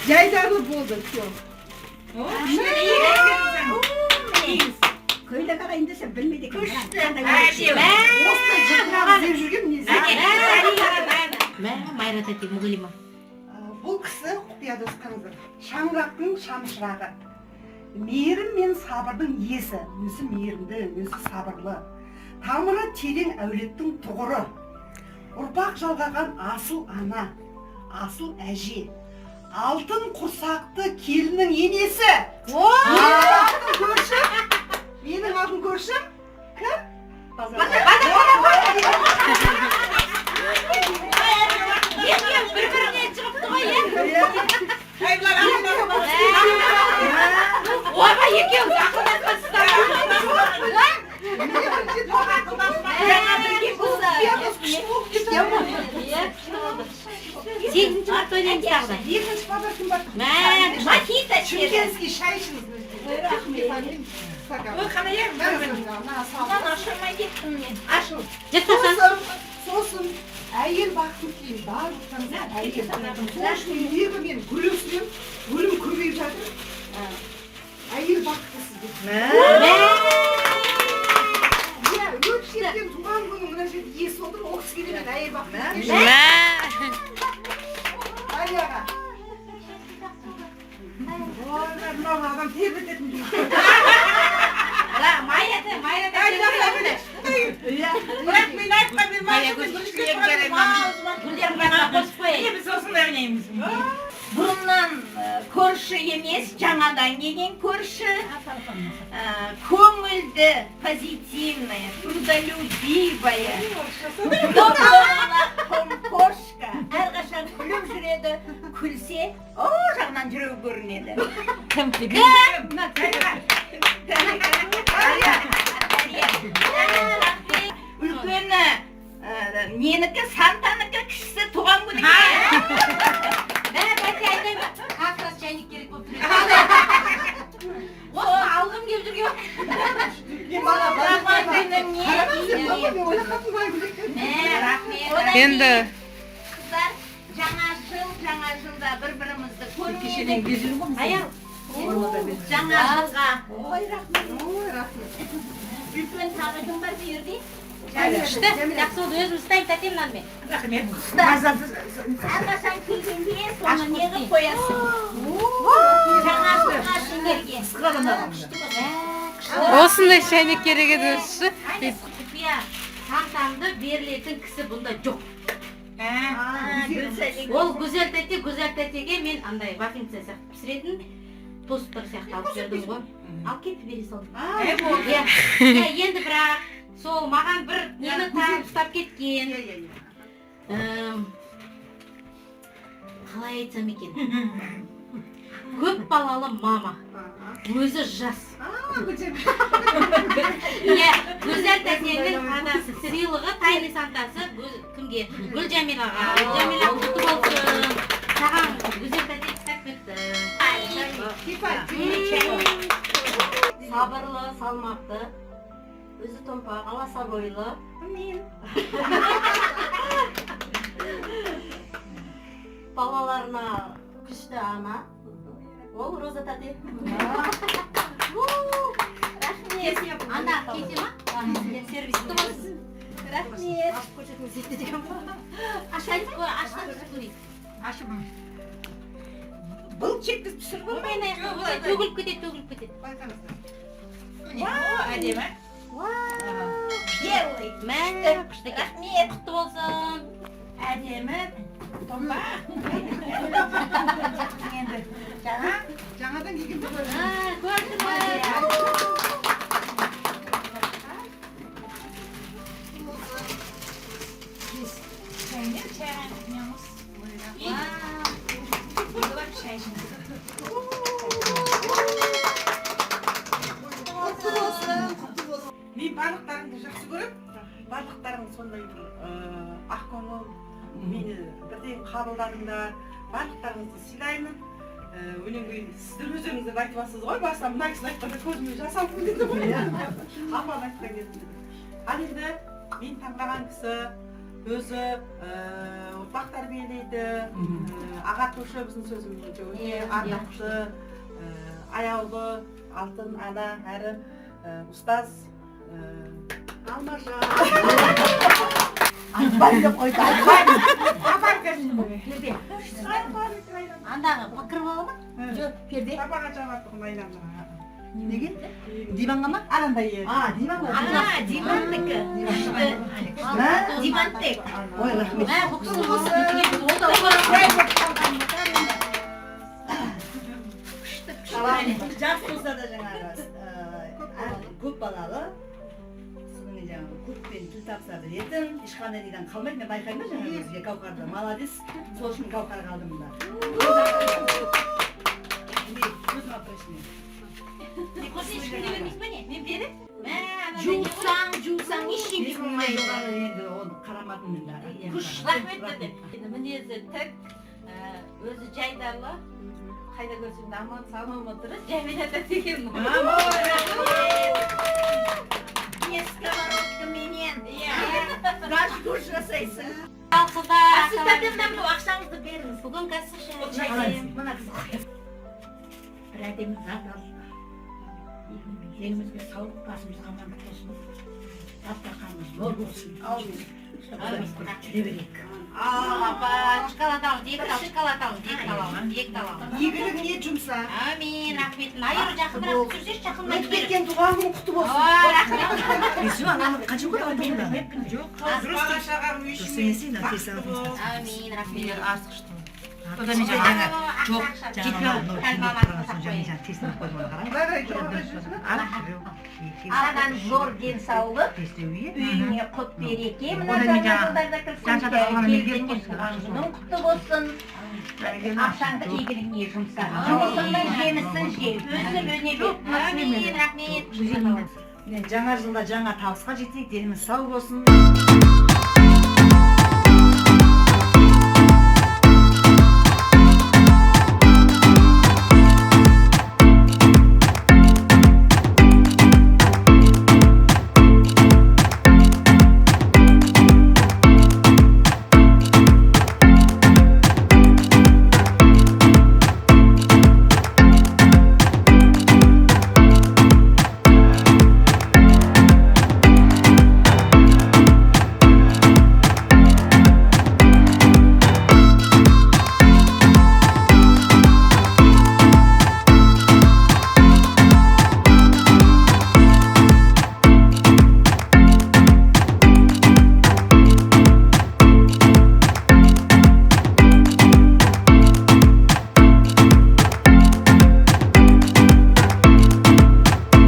Jaydarlı bo'ldi. Köyde qarayın dese bilmedi ki. Майра тәте мұғалима. Бұл кісі құпия достарыңыздар. Шаңырақтың шамшырағы. Мейірім мен сабырдың иесі. Өзі мейірімді, өзі сабырлы. Тамыры терең әулеттің тұғыры. Ұрпақ жалғаған асыл ана, асыл әже. Алтын құрсақты келінің енесі. Менің алтын көршім кім? Bir-birine çıkıptı o ya. Oyma yekemiz akıllanmasınlar. Сегізінші март ойнаймыз тағы да. Екінші базар кім бар? Макита Шымкентский шай ішіңіз. Сосын әйел бақытын кейін барлықтарыңызға әйел сосын егі мен гүл өсірем, гүлім көбейіп жатыр. Әйел бақыттысыз деп. Өтшерден туған күні мына жерде иесі отыр, ол кісіге де мен әйел бақыттысыз. Алияға. Мынау адам тербететін дейді. Bırak beni ayıpla bir Бұрыннан көрші емес, жаңадан келген көрші. Көңілді, позитивная, трудолюбивая. Добрая кошка. Әрқашан күліп жүреді. Күлсе, о жағынан жүрегі көрінеді. Кім? Үлкені ненікі, Сантанікі, кішісі туған күні. Как раз чайник керек болып тұреді. Осы алғым келіп жүрген. Енді Қыздар, жаңа жылда бір-бірімізді көрмедік. Аял, жаңа жылға. Ой, рахмет. Үлкен тағы кім бар бұл жерде? күшті. Жақсы болды, өзім ұстайын тәтем мен. Әрқашан келгенде соны неғып қоясың? Жаңа жылға сендерге. Осындай шайнек керек еді өзі. Құпия таңтамды берілетін кісі бұнда жоқ. Ол Гүзел тәтеге мен андай вафельница сияқты пісіретін тосттар сияқты алып бердім ғой. Ал кетіп бере салдым. Енді бірақ сол маған бір нені тағып ұстап кеткен. Қалай айтсам екен? Көп балалы мама. Өзі жас. Гүзел тәтенің анасы сыйлығы тайны сантасы кімге? Гүлжамилаға. Гүлжамила құтты болсын. Саған Гүзел тәте кітап берді. Сабырлы, салмақты. Өзі томпақ, аласа бойлы. Балаларына күшті ана. Ол Роза тәте. Рахмет. Анда кете ма? Сервисті болсын. Рахмет. Ашайық қой, ашайық. Ашым. Бұл чекті пісіріп Бұл мен аяққа төгіліп кетеді. байқаңыздар. Әдемі. Белый. Мәңгі күшті ке. Рахмет, құтты болсын. Әдемі. Томба. Енді Жаңадан келген бір Көрдіңіз. Мен барлықтарыңды жақсы көріп, барлықтарың сондай бір ақкөңіл, мені бірден қабылдадыңдар, барлықтарыңызды сыйлаймын. Өлең кейін сіздер өздеріңіздер айтып алсыз ғой, басынан мына кісіні айтқанда көзіме жас алып кетті ғой. Апаны айтқан кезімде. Ал енді Мен таңдаған кісі өзі ұрпақ тәрбиелейді, ағартушы біздің сөзімізде өте ардақты, аяулы, алтын ана әрі ұстаз Алмажан. Айтпайды деп қойды, айтпайды. Апар кәсін бұл. Андағы пікір бола ма? Жоқ, перде. сапаға жабаттығын айланға. Неге? Диванға ма? Анандай еді. Диван ба? Дивандікі. Дивантек. Ой, рахмет. Бұл кісі болсын. Жас болса да жаңағы көп балалы соның жаңағы көппен тіл тапса білетін ешқандай неден қалмайды. Мен байқаймын жаңағы өзге Гаухарды. Молодец. Сол үшін Гаухар қалдым мында. Көзім алып тұрышын. Мен беріп? Жуылсаң ештеңе болмайды. Енді оны қарамадым мен дағы. Рахмет деді. Мінезі тік, өзі жайдарлы. Қайда көрсең аман салмам отырып, жаймен ата деген. Сковородкаменен. Гашкуш жасайсың. Ал қыздар, Сіз тәтемден бұл ақшаңызды беріңіз. бүгін кәсі Мына кісі қоясыз. Бір әдемі зат алып. Елімізге саулық басымызға амандық болсын. Дастарханымыз мол болсын. Жүре берейік. апа, шоколад ал, екі тал, шоколад ал, екі тал. Игілігіне жұмса. Амин, рахметін. Айыры жақынырақ түсірсеш, жақындай Өткен туған күн құтты болсын. рахмет. Қанша көп алдыңда? Бала шағам үй ішіне Амин, рахмет. Одан мен жаңа жоқ, Анадан зор денсаулық, үйіңе құт береке, мына жаңа жылдарда кірсін, келгенде туған күнің құтты болсын. Ақшаңды игілігіне жұмса, жұмысыңның жемісін же, өсіп өне бер. Амин, рахмет. Жаңа жылда жаңа табысқа жетейік, деніміз сау болсын.